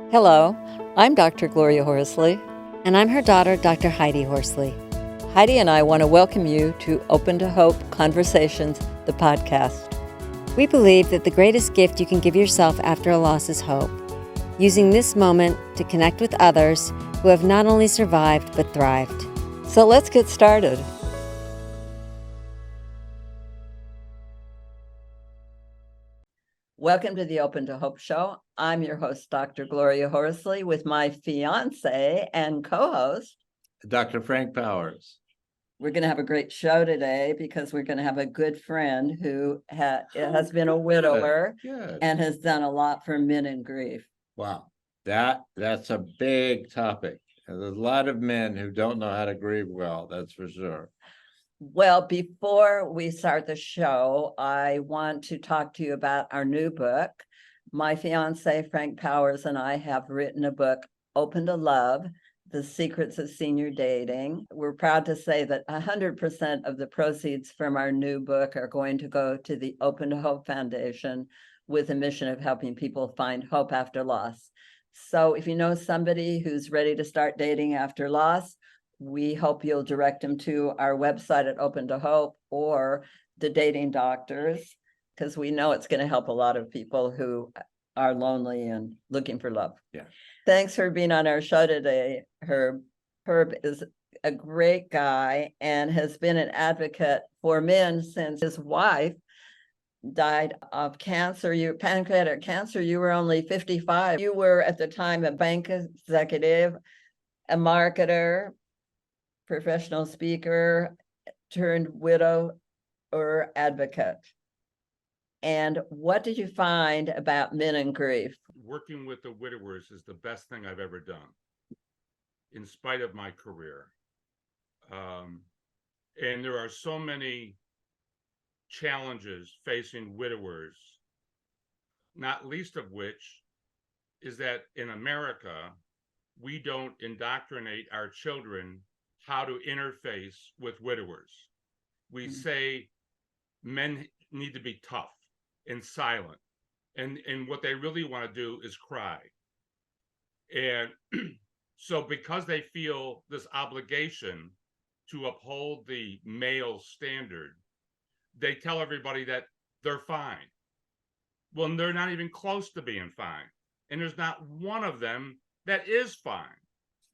Hello, I'm Dr. Gloria Horsley. And I'm her daughter, Dr. Heidi Horsley. Heidi and I want to welcome you to Open to Hope Conversations, the podcast. We believe that the greatest gift you can give yourself after a loss is hope, using this moment to connect with others who have not only survived but thrived. So let's get started. Welcome to the Open to Hope Show. I'm your host, Dr. Gloria Horsley, with my fiancé and co-host, Dr. Frank Powers. We're going to have a great show today because we're going to have a good friend who has been a widower and has done a lot for men in grief. Wow, that's a big topic. There's a lot of men who don't know how to grieve well, that's for sure. Well, before we start the show, I want to talk to you about our new book. My fiancé, Frank Powers, and I have written a book, Open to Love, The Secrets of Senior Dating. We're proud to say that 100% of the proceeds from our new book are going to go to the Open to Hope Foundation with a mission of helping people find hope after loss. So if you know somebody who's ready to start dating after loss, we hope you'll direct them to our website at Open to Hope or the Dating Doctors, because we know it's going to help a lot of people who are lonely and looking for love. Yeah. Thanks for being on our show today, Herb. Herb is a great guy and has been an advocate for men since his wife died of cancer, pancreatic cancer. You were only 55. You were at the time a bank executive, a marketer, professional speaker turned widow or advocate. And what did you find about men in grief? Working with the widowers is the best thing I've ever done, in spite of my career. And there are so many challenges facing widowers, not least of which is that in America, we don't indoctrinate our children how to interface with widowers. We say men need to be tough and silent, and what they really want to do is cry. And so because they feel this obligation to uphold the male standard, they tell everybody that they're fine. Well, they're not even close to being fine. And there's not one of them that is fine.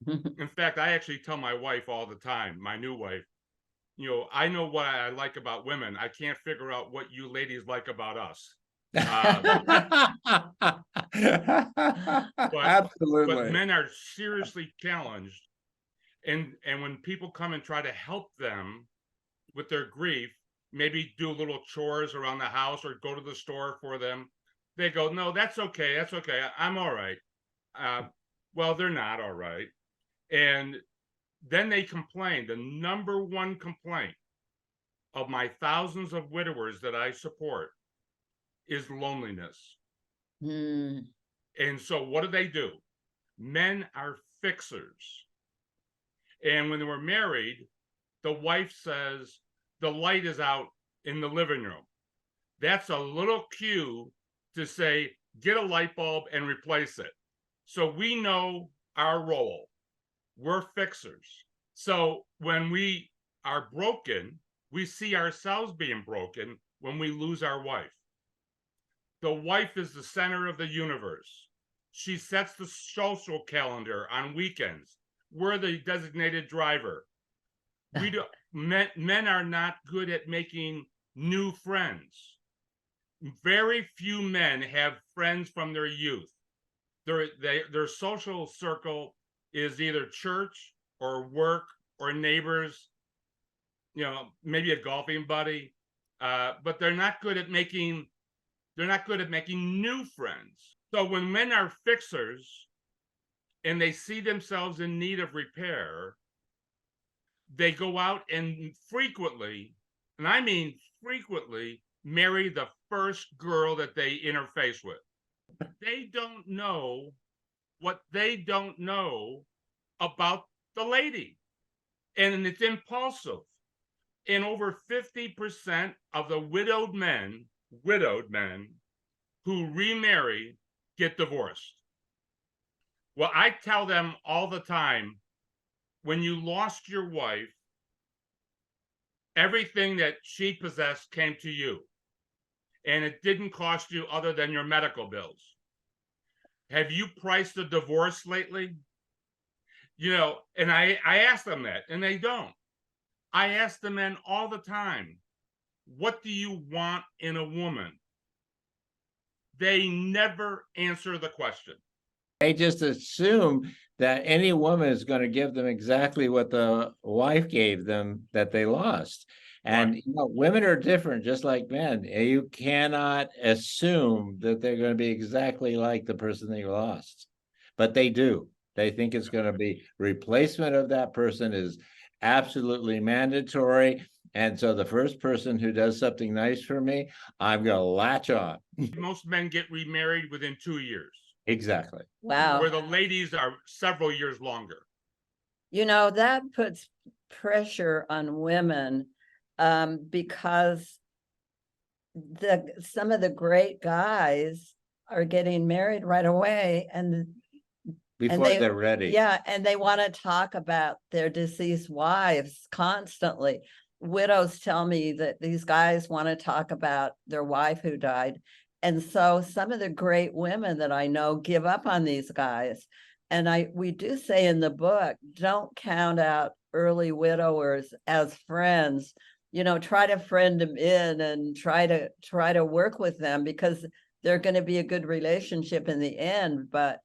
In fact, I actually tell my wife all the time, my new wife, I know what I like about women. I can't figure out what you ladies like about us. Absolutely. But men are seriously challenged. And when people come and try to help them with their grief, maybe do little chores around the house or go to the store for them, they go, no, that's okay. That's okay. I'm all right. Well, they're not all right. And then they complain. The number one complaint of my thousands of widowers that I support is loneliness. And so what do? Men are fixers. And when they were married, the wife says, the light is out in the living room. That's a little cue to say, get a light bulb and replace it. So we know our role. We're fixers. So when we are broken, we see ourselves being broken when we lose our wife. The wife is the center of the universe. She sets the social calendar on weekends. We're the designated driver. Men are not good at making new friends. Very few men have friends from their youth. Their social circle is either church or work or neighbors, maybe a golfing buddy, but they're not good at making new friends. So when men are fixers and they see themselves in need of repair, they go out and frequently, and I mean frequently, marry the first girl that they interface with. They don't know what they don't know about the lady. And it's impulsive. And over 50% of the widowed men who remarry get divorced. Well, I tell them all the time, when you lost your wife, everything that she possessed came to you, and it didn't cost you other than your medical bills. Have you priced a divorce lately? And I ask them that, and they don't. I ask the men all the time, what do you want in a woman? They never answer the question. They just assume that any woman is going to give them exactly what the wife gave them that they lost. And Right. Women are different, just like men. You cannot assume that they're going to be exactly like the person that you lost, but they do. They think it's going to be replacement of that person is absolutely mandatory. And so the first person who does something nice for me, I'm going to latch on. Most men get remarried within 2 years. Exactly. Wow. Where the ladies are several years longer. That puts pressure on women because some of the great guys are getting married right away and Before they're ready. Yeah, and they want to talk about their deceased wives constantly. Widows tell me that these guys want to talk about their wife who died. And so some of the great women that I know give up on these guys. And we do say in the book, don't count out early widowers as friends. Try to friend them in and try to work with them, because they're going to be a good relationship in the end. But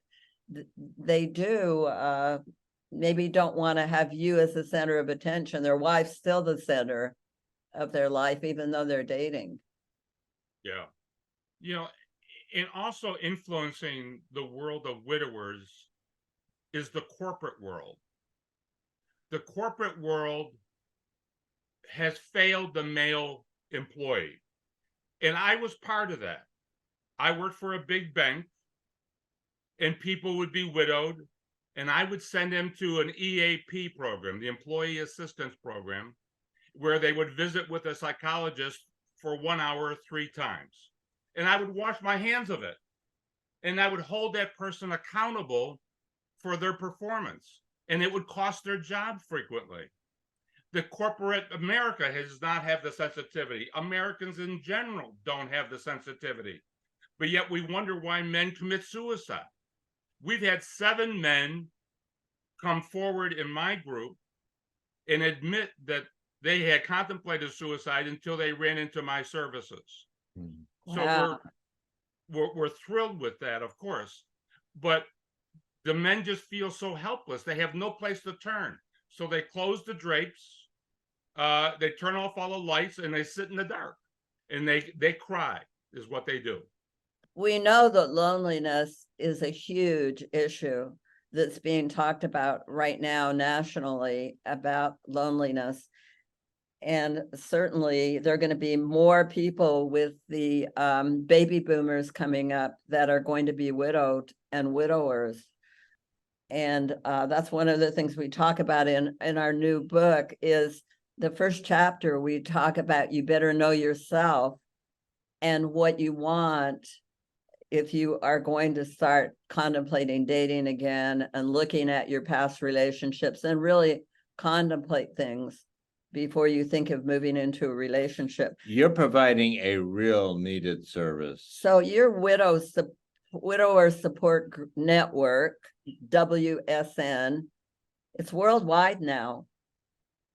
they do maybe don't want to have you as the center of attention. Their wife's still the center of their life, even though they're dating. Yeah. And also influencing the world of widowers is the corporate world. The corporate world has failed the male employee. And I was part of that. I worked for a big bank, and people would be widowed, and I would send them to an EAP program, the Employee Assistance Program, where they would visit with a psychologist for 1 hour 3 times. And I would wash my hands of it. And I would hold that person accountable for their performance. And it would cost their job frequently. The corporate America does not have the sensitivity. Americans in general don't have the sensitivity. But yet we wonder why men commit suicide. We've had 7 men come forward in my group and admit that they had contemplated suicide until they ran into my services. Wow. So we're thrilled with that, of course, but the men just feel so helpless. They have no place to turn. So they close the drapes, they turn off all the lights, and they sit in the dark, and they cry is what they do. We know that loneliness is a huge issue that's being talked about right now nationally, about loneliness. And certainly there are going to be more people with the baby boomers coming up that are going to be widowed and widowers. And that's one of the things we talk about in our new book. Is the first chapter, we talk about you better know yourself and what you want if you are going to start contemplating dating again and looking at your past relationships, and really contemplate things before you think of moving into a relationship. You're providing a real needed service. So your Widower Support Network, WSN, it's worldwide now.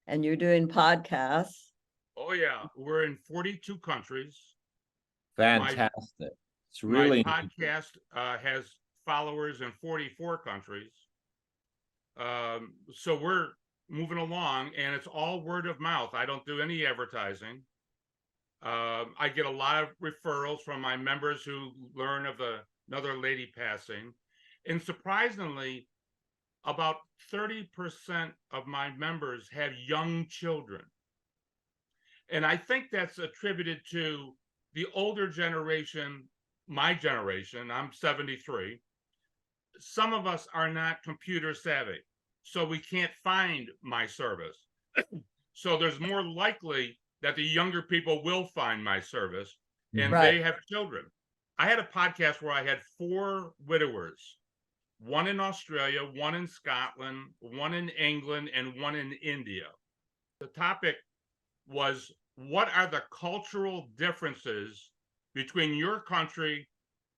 And you're doing podcasts. Oh yeah, we're in 42 countries. Fantastic. It's really my podcast has followers in 44 countries. So we're moving along, and it's all word of mouth. I don't do any advertising. I get a lot of referrals from my members who learn of another lady passing. And surprisingly, about 30% of my members have young children. And I think that's attributed to the older generation, my generation. I'm 73. Some of us are not computer savvy, so we can't find my service. So there's more likely that the younger people will find my service, and Right. they have children. I had a podcast where I had 4 widowers one in Australia, one in Scotland, one in England, and one in India. The topic was, what are the cultural differences between your country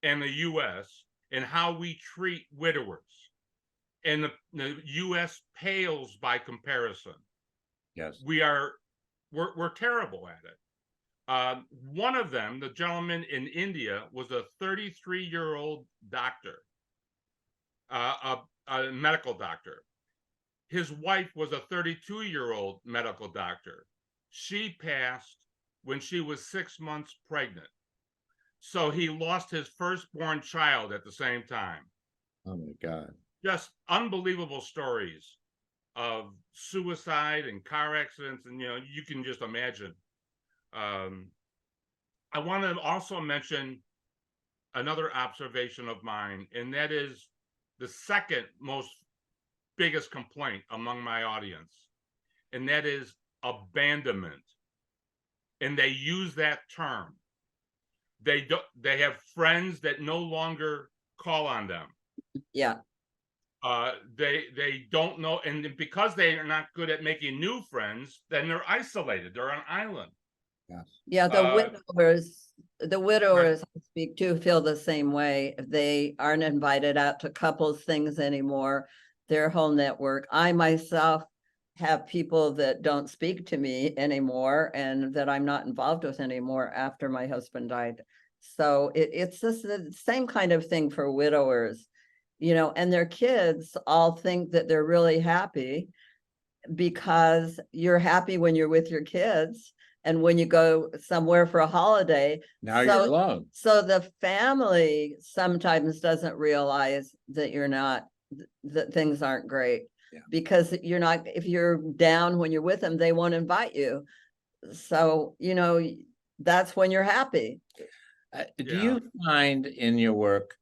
and the US and how we treat widowers? And the US pales by comparison. Yes. We're terrible at it. One of them, the gentleman in India, was a 33-year-old doctor, a medical doctor. His wife was a 32-year-old medical doctor. She passed when she was 6 months pregnant. So he lost his firstborn child at the same time. Oh my God. Just unbelievable stories of suicide and car accidents. And, you can just imagine. I want to also mention another observation of mine, and that is the second most biggest complaint among my audience, and that is abandonment. And they use that term. They have friends that no longer call on them. Yeah. They don't know, and because they are not good at making new friends, then they're isolated. They're on an island. Yeah, the widowers I speak to feel the same way. They aren't invited out to couples things anymore. Their whole network. I myself have people that don't speak to me anymore and that I'm not involved with anymore after my husband died. So it's just the same kind of thing for widowers, and their kids all think that they're really happy because you're happy when you're with your kids. And when you go somewhere for a holiday, Now you're alone. So the family sometimes doesn't realize that that things aren't great. Yeah. Because if you're down when you're with them, they won't invite you. So, that's when you're happy. Do you find in your work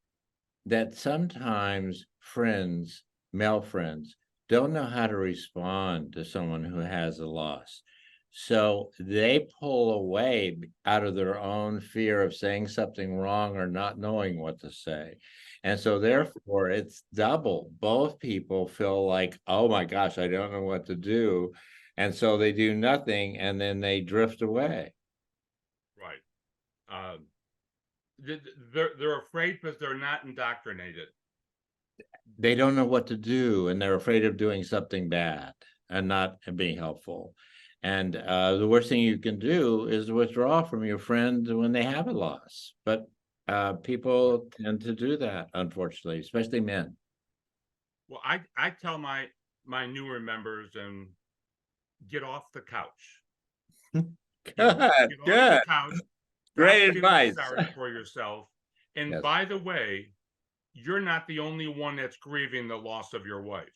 that sometimes friends, male friends, don't know how to respond to someone who has a loss? So they pull away out of their own fear of saying something wrong or not knowing what to say. And so therefore it's double. Both people feel like, oh my gosh, I don't know what to do. And so they do nothing and then they drift away. Right. They're afraid because they're not indoctrinated. They don't know what to do and they're afraid of doing something bad and not being helpful. And the worst thing you can do is withdraw from your friend when they have a loss. But people tend to do that, unfortunately, especially men. Well, I tell my newer members, and get off the couch. Good, Get off good. the couch. Great Stop feeling advice. sorry for yourself. And Yes. by the way, you're not the only one that's grieving the loss of your wife.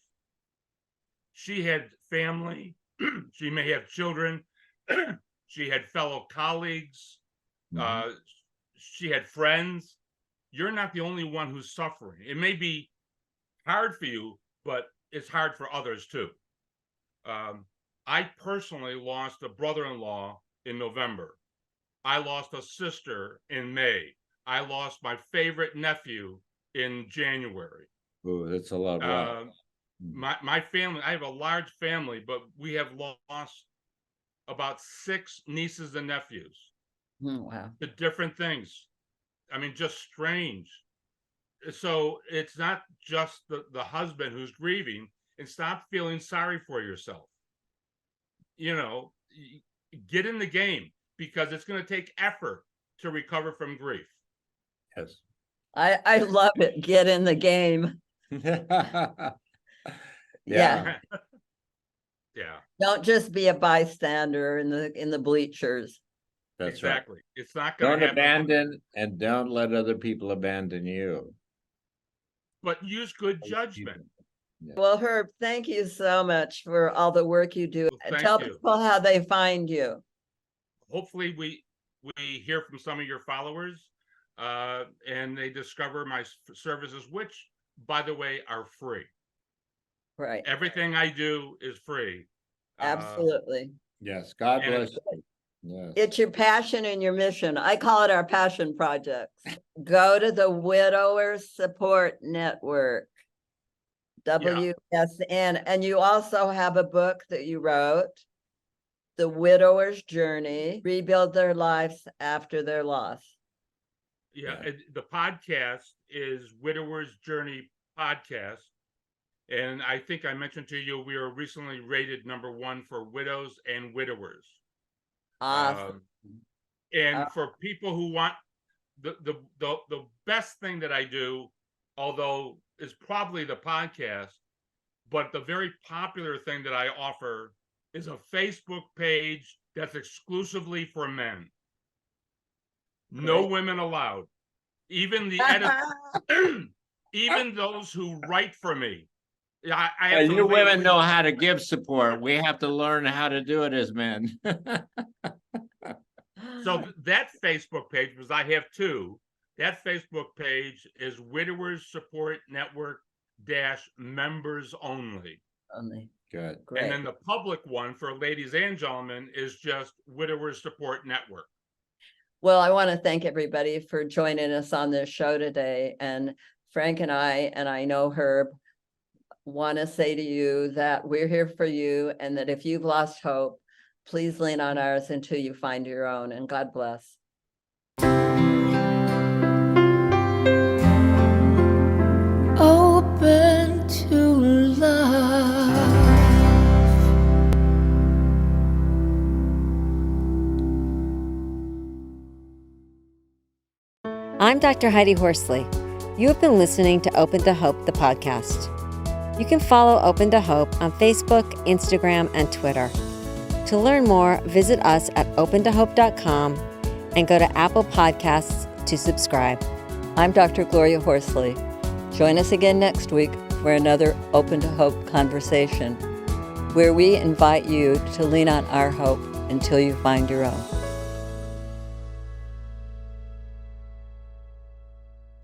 She had family. She may have children. She had fellow colleagues. She had friends. You're not the only one who's suffering. It may be hard for you, but it's hard for others too. I personally lost a brother-in-law in November. I lost a sister in May. I lost my favorite nephew in January. Oh, that's a lot. My family, I have a large family, but we have lost about 6 nieces and nephews. Wow. To different things. I mean, just strange. So it's not just the husband who's grieving, and stop feeling sorry for yourself. Get in the game, because it's going to take effort to recover from grief. Yes. I love it. Get in the game. Yeah. Yeah. Yeah. Don't just be a bystander in the bleachers. That's exactly. right. It's not going to Don't happen. abandon, and don't let other people abandon you. But use good judgment. Yeah. Well, Herb, thank you so much for all the work you do. Well, Tell thank you. people how they find you. Hopefully we hear from some of your followers and they discover my services, which, by the way, are free. Right. Everything I do is free. Absolutely. Yes. God bless you. Yes. It's your passion and your mission. I call it our passion projects. Go to the Widowers Support Network. WSN. And you also have a book that you wrote, The Widower's Journey, Rebuild Their Lives After Their Loss. Yeah, the podcast is Widower's Journey Podcast. And I think I mentioned to you, we were recently rated #1 for widows and widowers. Awesome. And for people who want the best thing that I do, although is probably the podcast, but the very popular thing that I offer is a Facebook page that's exclusively for men. No women allowed. Even the editors, even those who write for me. I have to You leave- women know how to give support. We have to learn how to do it as men. So that Facebook page, because I have two, that Facebook page is Widowers Support Network -members only. Good. Great. And then the public one for ladies and gentlemen is just Widowers Support Network. Well, I want to thank everybody for joining us on this show today. And Frank and I know Herb, want to say to you that we're here for you, and that if you've lost hope, please lean on ours until you find your own. And God bless. Open to love. I'm Dr. Heidi Horsley. You have been listening to Open to Hope, the podcast. You can follow Open to Hope on Facebook, Instagram, and Twitter. To learn more, visit us at opentohope.com and go to Apple Podcasts to subscribe. I'm Dr. Gloria Horsley. Join us again next week for another Open to Hope conversation, where we invite you to lean on our hope until you find your own.